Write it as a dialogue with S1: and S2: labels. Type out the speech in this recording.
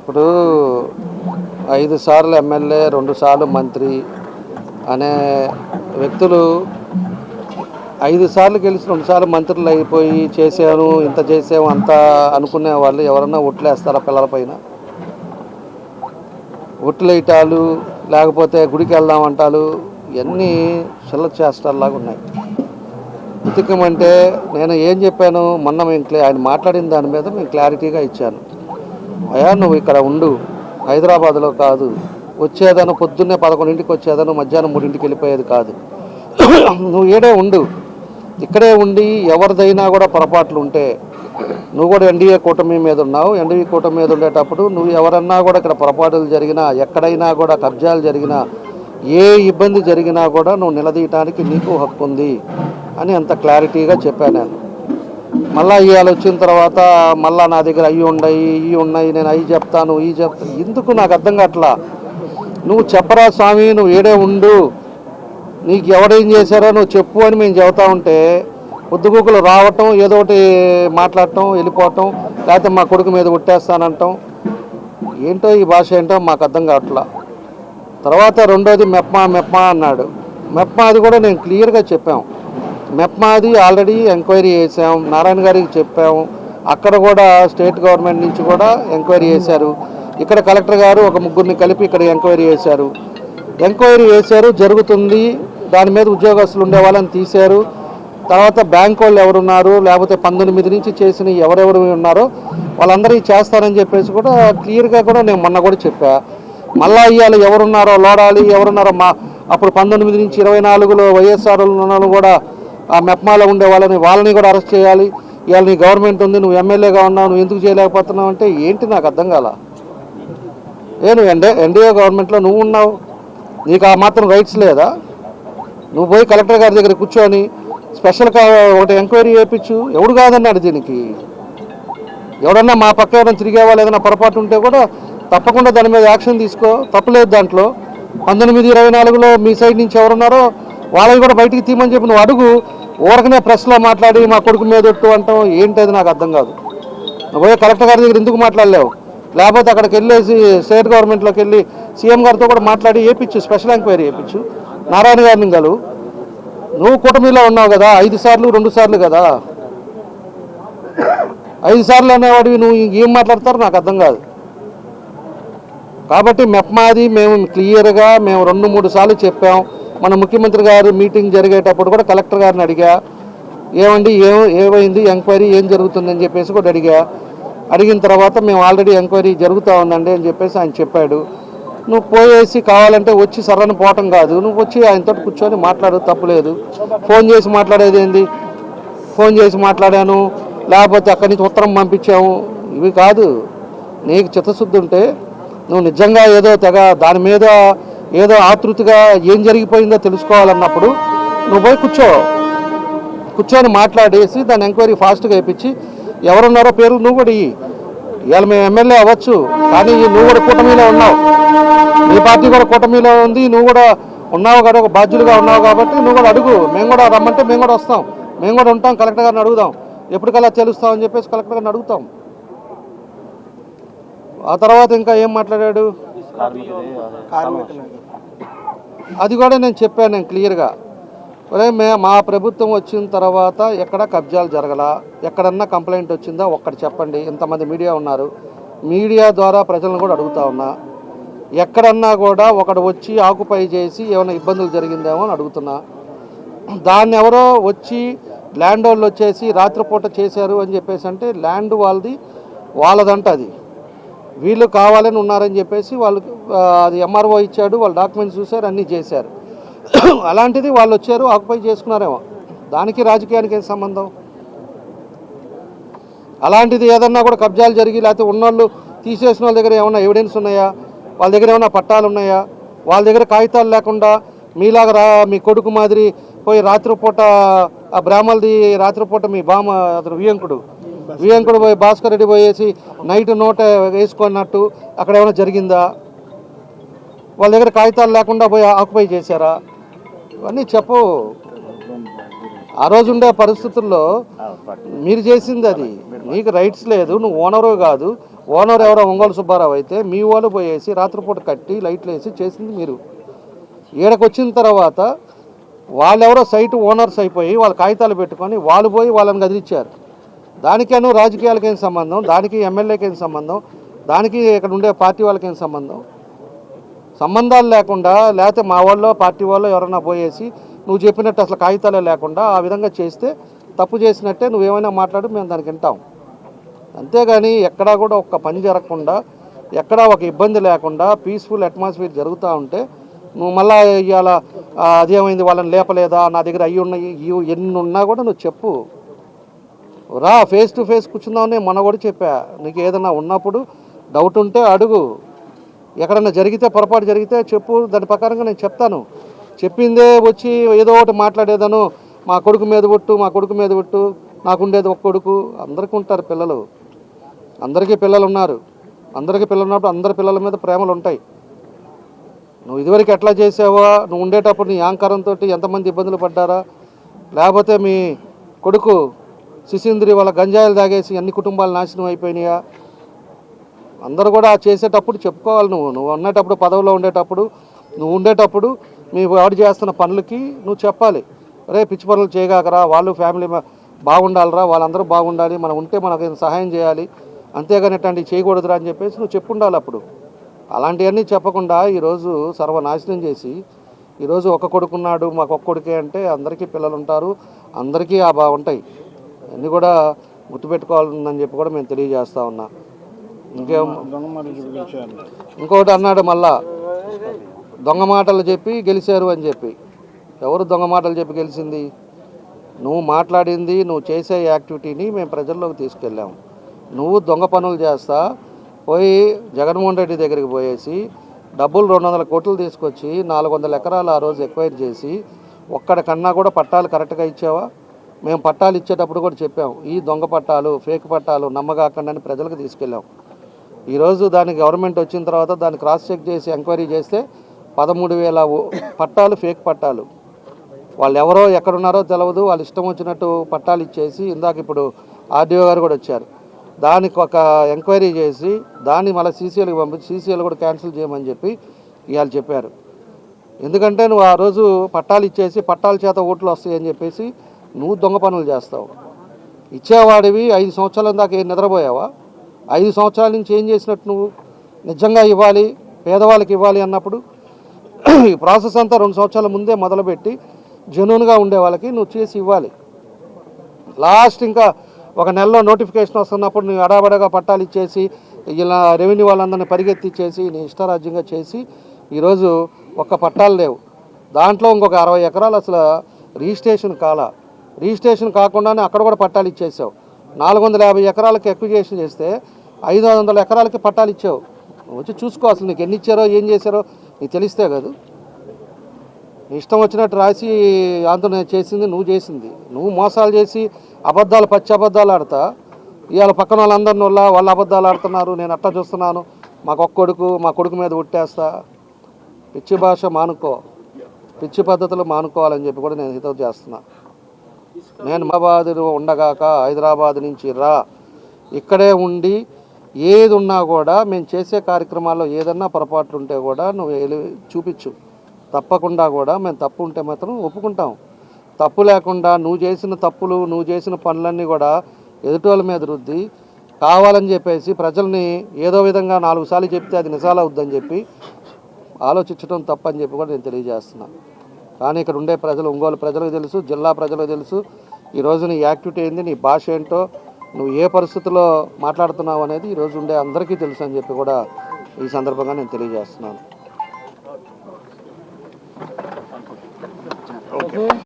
S1: ఇప్పుడు 5 సార్లు ఎమ్మెల్యే 2 సార్లు మంత్రి అనే వ్యక్తులు 5 సార్లు గెలిచి 2 సార్లు మంత్రులు అయిపోయి చేశాను ఇంత చేసాము అంత అనుకునే వాళ్ళు ఎవరన్నా ఒట్లేస్తారా పిల్లల పైన? ఒట్లు వేయటాలు లేకపోతే గుడికి వెళ్దామంటాలు ఇవన్నీ చిల్లర చేష్టలాగా ఉన్నాయి. ఉతికమంటే నేను ఏం చెప్పాను మొన్న ఆయన మాట్లాడిన దాని మీద నేను క్లారిటీగా ఇచ్చాను. అయ్యా నువ్వు ఇక్కడ ఉండు, హైదరాబాద్లో కాదు, వచ్చేదను పొద్దున్నే 11ంటికి వచ్చేదను మధ్యాహ్నం 3ంటికి వెళ్ళిపోయేది కాదు. నువ్వు ఏడే ఉండు, ఇక్కడే ఉండి ఎవరిదైనా కూడా పొరపాట్లు ఉంటే నువ్వు కూడా ఎన్డీఏ కూటమి మీద ఉన్నావు. ఎన్డీఏ కూటమి మీద ఉండేటప్పుడు నువ్వు ఎవరన్నా కూడా ఇక్కడ పొరపాటులు జరిగినా ఎక్కడైనా కూడా కబ్జాలు జరిగినా ఏ ఇబ్బంది జరిగినా కూడా నువ్వు నిలదీయటానికి నీకు హక్కు ఉంది అని అంత క్లారిటీగా చెప్పాను నేను. మళ్ళీ ఇవాళ వచ్చిన తర్వాత మళ్ళీ నా దగ్గర అవి ఉన్నాయి నేను అవి చెప్తాను ఇవి చెప్తాను ఎందుకు నాకు అర్థం కావట్లా. నువ్వు చెప్పరా స్వామి, నువ్వు ఏడే ఉండు, నీకు ఎవడేం చేశారో నువ్వు చెప్పు అని మేము చెబుతా ఉంటే పొద్దుగూకులు రావటం, ఏదో ఒకటి మాట్లాడటం, వెళ్ళిపోవటం, లేకపోతే మా కొడుకు మీద కొట్టేస్తానంటాం. ఏంటో ఈ భాష ఏంటో మాకు అర్థం కావట్లా. తర్వాత రెండోది మెప్మా అన్నాడు. మెప్మాది కూడా నేను క్లియర్గా చెప్పాం. మెప్మాది ఆల్రెడీ ఎంక్వైరీ చేసాం, నారాయణ గారికి చెప్పాము. అక్కడ కూడా స్టేట్ గవర్నమెంట్ నుంచి కూడా ఎంక్వైరీ చేశారు. ఇక్కడ కలెక్టర్ గారు ఒక ముగ్గురిని కలిపి ఇక్కడ ఎంక్వైరీ చేశారు జరుగుతుంది. దాని మీద ఉద్యోగస్తులు ఉండే వాళ్ళని తీశారు. తర్వాత బ్యాంక్ వాళ్ళు ఎవరున్నారు, లేకపోతే 19 నుంచి చేసిన ఎవరెవరు ఉన్నారో వాళ్ళందరికీ చేస్తారని చెప్పేసి కూడా క్లియర్గా కూడా నేను మొన్న కూడా చెప్పా. మళ్ళా ఇవాళ ఎవరున్నారో లోడాలి, ఎవరున్నారో అప్పుడు 19 నుంచి 24లో వైఎస్ఆర్ కూడా ఆ మెప్మాలో ఉండే వాళ్ళని కూడా అరెస్ట్ చేయాలి. ఇవాళ నీ గవర్నమెంట్ ఉంది, నువ్వు ఎమ్మెల్యేగా ఉన్నావు, నువ్వు ఎందుకు చేయలేకపోతున్నావు అంటే ఏంటి నాకు అర్థం కాల. నువ్వు ఎన్డీఏ గవర్నమెంట్లో నువ్వు ఉన్నావు, నీకు ఆ మాత్రం రైట్స్ లేదా? నువ్వు పోయి కలెక్టర్ గారి దగ్గర కూర్చొని స్పెషల్గా ఒకటి ఎంక్వైరీ చేయించు. ఎవడు కాదన్నాడు దీనికి? ఎవడన్నా మా పక్క ఎవరైనా తిరిగే వాళ్ళు ఏదైనా పొరపాటు ఉంటే కూడా తప్పకుండా దాని మీద యాక్షన్ తీసుకో, తప్పులేదు దాంట్లో. 19-24లో మీ సైడ్ నుంచి ఎవరున్నారో వాళ్ళని కూడా బయటికి తీయమని చెప్పి నువ్వు అడుగు. ఊరకనే ప్రెస్లో మాట్లాడి మా కొడుకు మీద ఒట్టు అంటాం ఏంటది నాకు అర్థం కాదు. నువ్వు పోయి కలెక్టర్ గారి దగ్గర ఎందుకు మాట్లాడలేవు? లేకపోతే అక్కడికి వెళ్ళేసి స్టేట్ గవర్నమెంట్లోకి వెళ్ళి సీఎం గారితో కూడా మాట్లాడి వేయించు, స్పెషల్ ఎంక్వైరీ వేయించు, నారాయణ గారిని గలు. నువ్వు కూటమిలో ఉన్నావు కదా, 5 సార్లు 2 సార్లు కదా. 5 సార్లు అనేవాడివి నువ్వు ఏం మాట్లాడతారో నాకు అర్థం కాదు. కాబట్టి మెప్మాది మేము క్లియర్గా 2-3 సార్లు చెప్పాం. మన ముఖ్యమంత్రి గారు మీటింగ్ జరిగేటప్పుడు కూడా కలెక్టర్ గారిని అడిగా, ఏమండి ఏమైంది ఎంక్వైరీ ఏం జరుగుతుందని చెప్పేసి కూడా అడిగిన తర్వాత మేము ఆల్రెడీ ఎంక్వైరీ జరుగుతూ ఉందండి అని చెప్పేసి ఆయన చెప్పాడు. నువ్వు పోయేసి కావాలంటే వచ్చి సర్రని పోవటం కాదు, నువ్వు వచ్చి ఆయనతో కూర్చొని మాట్లాడు, తప్పులేదు. ఫోన్ చేసి మాట్లాడేది ఏంది? ఫోన్ చేసి మాట్లాడాను, లేకపోతే అక్కడి నుంచి ఉత్తరం పంపించాము, ఇవి కాదు. నీకు చిత్తశుద్ధి ఉంటే నువ్వు నిజంగా ఏదో దాని మీద ఏదో ఆతృతిగా ఏం జరిగిపోయిందో తెలుసుకోవాలన్నప్పుడు నువ్వు పోయి కూర్చొని మాట్లాడేసి దాన్ని ఎంక్వైరీ ఫాస్ట్గా వేయించి ఎవరున్నారో పేరు నువ్వు కూడా ఇవాళ మేము ఎమ్మెల్యే అవ్వచ్చు, కానీ నువ్వు కూడా కూటమిలో ఉన్నావు, నీ పార్టీ కూడా కూటమిలో ఉంది, నువ్వు కూడా ఉన్నావు కదా, ఒక బాధ్యులుగా ఉన్నావు కాబట్టి నువ్వు కూడా అడుగు. మేము కూడా రమ్మంటే మేము కూడా వస్తాం, మేము కూడా ఉంటాం, కలెక్టర్ గారిని అడుగుదాం, ఎప్పటికల్లా తెలుస్తామని చెప్పేసి కలెక్టర్ గారిని అడుగుతాం. ఆ తర్వాత ఇంకా ఏం మాట్లాడాడు అది కూడా నేను చెప్పాను. నేను క్లియర్గా మా ప్రభుత్వం వచ్చిన తర్వాత ఎక్కడ కబ్జాలు జరగలా, ఎక్కడన్నా కంప్లైంట్ వచ్చిందా ఒక్కటి చెప్పండి. ఇంతమంది మీడియా ఉన్నారు, మీడియా ద్వారా ప్రజలను కూడా అడుగుతా ఉన్నా. ఎక్కడన్నా కూడా ఒకడు వచ్చి ఆక్యుపై చేసి ఏమైనా ఇబ్బందులు జరిగిందేమో అని అడుగుతున్నా. దాన్ని ఎవరో వచ్చి ల్యాండ్ వాళ్ళు వచ్చేసి రాత్రిపూట చేశారు అని చెప్పేసి అంటే ల్యాండ్ వాళ్ళదంట, అది వీళ్ళు కావాలని ఉన్నారని చెప్పేసి వాళ్ళు అది ఎంఆర్ఓ ఇచ్చాడు, వాళ్ళు డాక్యుమెంట్స్ చూశారు, అన్నీ చేశారు. అలాంటిది వాళ్ళు వచ్చారు ఆక్యుపై చేసుకున్నారేమో, దానికి రాజకీయానికి ఏం సంబంధం? అలాంటిది ఏదన్నా కూడా కబ్జాలు జరిగి లేకపోతే ఉన్నోళ్ళు తీసేసిన వాళ్ళ దగ్గర ఏమైనా ఎవిడెన్స్ ఉన్నాయా, వాళ్ళ దగ్గర ఏమైనా పట్టాలు ఉన్నాయా, వాళ్ళ దగ్గర కాగితాలు లేకుండా మీలాగా మీ కొడుకు మాదిరి పోయి రాత్రిపూట ఆ బ్రాహ్మణులది రాత్రిపూట మీ బామ్మ అతను వియంకుడు పోయి భాస్కర్ రెడ్డి పోయేసి నైట్ నోట వేసుకున్నట్టు అక్కడ ఏమైనా జరిగిందా? వాళ్ళ దగ్గర కాగితాలు లేకుండా పోయి ఆక్యుపై చేశారా? ఇవన్నీ చెప్పు. ఆ రోజు ఉండే పరిస్థితుల్లో మీరు చేసింది అది, నీకు రైట్స్ లేదు, నువ్వు ఓనరు కాదు, ఓనర్ ఎవరో ఒంగోలు సుబ్బారావు అయితే మీ వాళ్ళు పోయేసి రాత్రిపూట కట్టి లైట్లు వేసి చేసింది మీరు. ఈడకు వచ్చిన తర్వాత వాళ్ళెవరో సైటు ఓనర్స్ అయిపోయి వాళ్ళ కాగితాలు పెట్టుకొని వాళ్ళు పోయి వాళ్ళని గదిలిచ్చారు. దానికేనో రాజకీయాలకేం సంబంధం, దానికి ఎమ్మెల్యేకేం సంబంధం, దానికి ఇక్కడ ఉండే పార్టీ వాళ్ళకేం సంబంధం? సంబంధాలు లేకుండా లేకపోతే మా వాళ్ళు పార్టీ వాళ్ళు ఎవరన్నా పోయేసి నువ్వు చెప్పినట్టు అసలు కాగితాలే లేకుండా ఆ విధంగా చేస్తే తప్పు చేసినట్టే, నువ్వేమైనా మాట్లాడు, మేము దానికి వింటాం. అంతేగాని ఎక్కడా కూడా ఒక్క పని జరగకుండా, ఎక్కడా ఒక ఇబ్బంది లేకుండా పీస్ఫుల్ అట్మాస్ఫియర్ జరుగుతూ ఉంటే నువ్వు మళ్ళీ ఇవాళ అదేమైంది వాళ్ళని లేపలేదా, నా దగ్గర అయ్యి ఉన్నాయి ఎన్ని ఉన్నా కూడా నువ్వు చెప్పు, రా ఫేస్ టు ఫేస్ కూర్చుందామని మొన్న కూడా చెప్పా. నీకు ఏదైనా ఉన్నప్పుడు డౌట్ ఉంటే అడుగు, ఎక్కడన్నా జరిగితే పొరపాటు జరిగితే చెప్పు, దాని ప్రకారంగా నేను చెప్తాను. చెప్పిందే వచ్చి ఏదో ఒకటి మాట్లాడేదాను, మా కొడుకు మీద ఒట్టు, మా కొడుకు మీద ఒట్టు, నాకుండేది ఒక కొడుకు. అందరికీ ఉంటారు పిల్లలు, అందరికీ పిల్లలు ఉన్నారు. అందరికీ పిల్లలు ఉన్నప్పుడు అందరి పిల్లల మీద ప్రేమలు ఉంటాయి. నువ్వు ఇదివరకు ఎట్లా చేసావో, నువ్వు ఉండేటప్పుడు నీ యాంకరంతో ఎంతమంది ఇబ్బందులు పడ్డారా, లేకపోతే మీ కొడుకు శిశీంద్రి వాళ్ళ గంజాయిలు తాగేసి అన్ని కుటుంబాలు నాశనం అయిపోయినాయా? అందరూ కూడా చేసేటప్పుడు చెప్పుకోవాలి. నువ్వు ఉండేటప్పుడు, పదవిలో ఉండేటప్పుడు, నువ్వు ఉండేటప్పుడు మీ వాడు చేస్తున్న పనులకి నువ్వు చెప్పాలి. రే పిచ్చి పనులు చేయగాకరా, వాళ్ళు ఫ్యామిలీ బాగుండాలిరా, వాళ్ళందరూ బాగుండాలి, మనం ఉంటే మనకు సహాయం చేయాలి, అంతేగాని ఇట్లాంటివి చేయకూడదురా అని చెప్పేసి నువ్వు చెప్పుండాలి. అప్పుడు అలాంటివన్నీ చెప్పకుండా ఈరోజు సర్వనాశనం చేసి, ఈరోజు ఒక కొడుకున్నాడు, మాకు ఒక్క కొడుకే అంటే అందరికీ పిల్లలు ఉంటారు, అందరికీ ఆ బాగుంటాయి. అన్నీ కూడా గుర్తుపెట్టుకోవాలని చెప్పి కూడా మేము తెలియజేస్తా ఉన్నా. ఇంకొకటి అన్నాడు మళ్ళా, దొంగ మాటలు చెప్పి గెలిచారు అని చెప్పి. ఎవరు దొంగ మాటలు చెప్పి గెలిచింది? నువ్వు మాట్లాడింది, నువ్వు చేసే యాక్టివిటీని మేము ప్రజల్లోకి తీసుకెళ్ళాము. నువ్వు దొంగ పనులు చేస్తా పోయి జగన్మోహన్ రెడ్డి దగ్గరికి పోయేసి డబ్బులు 200 కోట్లు తీసుకొచ్చి 400 ఎకరాలు ఆ రోజు ఎక్వైర్ చేసి ఒక్కడికన్నా కూడా పట్టాలు కరెక్ట్గా ఇచ్చావా? మేము పట్టాలు ఇచ్చేటప్పుడు కూడా చెప్పాము, ఈ దొంగ పట్టాలు, ఫేక్ పట్టాలు నమ్మగాకండి అని ప్రజలకు తీసుకెళ్ళాం. ఈరోజు దానికి గవర్నమెంట్ వచ్చిన తర్వాత దాన్ని క్రాస్ చెక్ చేసి ఎంక్వైరీ చేస్తే 13,000 పట్టాలు ఫేక్ పట్టాలు. వాళ్ళు ఎవరో ఎక్కడున్నారో తెలియదు, వాళ్ళు ఇష్టం వచ్చినట్టు పట్టాలు ఇచ్చేసి, ఇందాక ఇప్పుడు ఆర్డీఓ గారు కూడా వచ్చారు, దానికి ఒక ఎంక్వైరీ చేసి దాన్ని మళ్ళీ సీసీఎల్కి పంపించి సీసీఎల్ కూడా క్యాన్సిల్ చేయమని చెప్పి ఇవాళ చెప్పారు. ఎందుకంటే నువ్వు ఆ రోజు పట్టాలు ఇచ్చేసి పట్టాల చేత ఓట్లు వస్తాయని చెప్పేసి నువ్వు దొంగ పనులు చేస్తావు. ఇచ్చేవాడివి 5 సంవత్సరాల దాకా నిద్రపోయావా? 5 సంవత్సరాల నుంచి ఏం చేసినట్టు నువ్వు? నిజంగా ఇవ్వాలి, పేదవాళ్ళకి ఇవ్వాలి అన్నప్పుడు ఈ ప్రాసెస్ అంతా 2 సంవత్సరాల ముందే మొదలుపెట్టి జెన్యూన్గా ఉండే వాళ్ళకి నువ్వు చేసి ఇవ్వాలి. లాస్ట్ ఇంకా ఒక నెలలో నోటిఫికేషన్ వస్తున్నప్పుడు నువ్వు అడాబడగా పట్టాలు ఇచ్చేసి ఇలా రెవెన్యూ వాళ్ళందరినీ పరిగెత్తిచ్చేసి నీ ఇష్టరాజ్యంగా చేసి ఈరోజు ఒక్క పట్టాలు లేవు. దాంట్లో ఇంకొక 60 ఎకరాలు అసలు రిజిస్ట్రేషన్ కాకుండానే అక్కడ కూడా పట్టాలు ఇచ్చేసావు. 450 ఎకరాలకి ఎక్విజేషన్ చేస్తే 500 ఎకరాలకి పట్టాలు ఇచ్చావు. వచ్చి చూసుకో, అసలు నీకు ఎన్ని ఇచ్చారో ఏం చేశారో నీకు తెలిస్తే కాదు. ఇష్టం వచ్చినట్టు రాసి ఆందోళన చేసింది నువ్వు చేసింది. నువ్వు మోసాలు చేసి అబద్ధాలు, పచ్చి అబద్ధాలు ఆడతా ఇవాళ పక్కన వాళ్ళందరిని వాళ్ళు అబద్ధాలు ఆడుతున్నారు, నేను అట్లా చూస్తున్నాను, మాకు ఒక్క కొడుకు, మా కొడుకు మీద ఉట్టేస్తా. పిచ్చి భాష మానుకో, పిచ్చి పద్ధతులు మానుకోవాలని చెప్పి కూడా నేను హితవు చేస్తున్నా. నేను హైదరాబాద్ ఉండగాక హైదరాబాద్ నుంచి రా, ఇక్కడే ఉండి ఏది ఉన్నా కూడా మేము చేసే కార్యక్రమాల్లో ఏదన్నా పొరపాట్లు ఉంటే కూడా నువ్వు చూపించు. తప్పకుండా కూడా మేము తప్పు ఉంటే మాత్రం ఒప్పుకుంటాం. తప్పు లేకుండా నువ్వు చేసిన తప్పులు, నువ్వు చేసిన పనులన్నీ కూడా ఎదుటోళ్ళ మీద రుద్ది కావాలని చెప్పేసి ప్రజల్ని ఏదో విధంగా 4 సార్లు చెప్తే అది నిజాలు అవుద్దని చెప్పి ఆలోచించడం తప్పని చెప్పి కూడా నేను తెలియజేస్తున్నాను. కానీ ఇక్కడ ఉండే ప్రజలు, ఒంగోలు ప్రజలకు తెలుసు, జిల్లా ప్రజలకు తెలుసు, ఈరోజు నీ యాక్టివిటీ ఏంది, నీ భాష ఏంటో, నువ్వు ఏ పరిస్థితుల్లో మాట్లాడుతున్నావు అనేది ఈరోజు ఉండే అందరికీ తెలుసు అని చెప్పి కూడా ఈ సందర్భంగా నేను తెలియజేస్తున్నాను.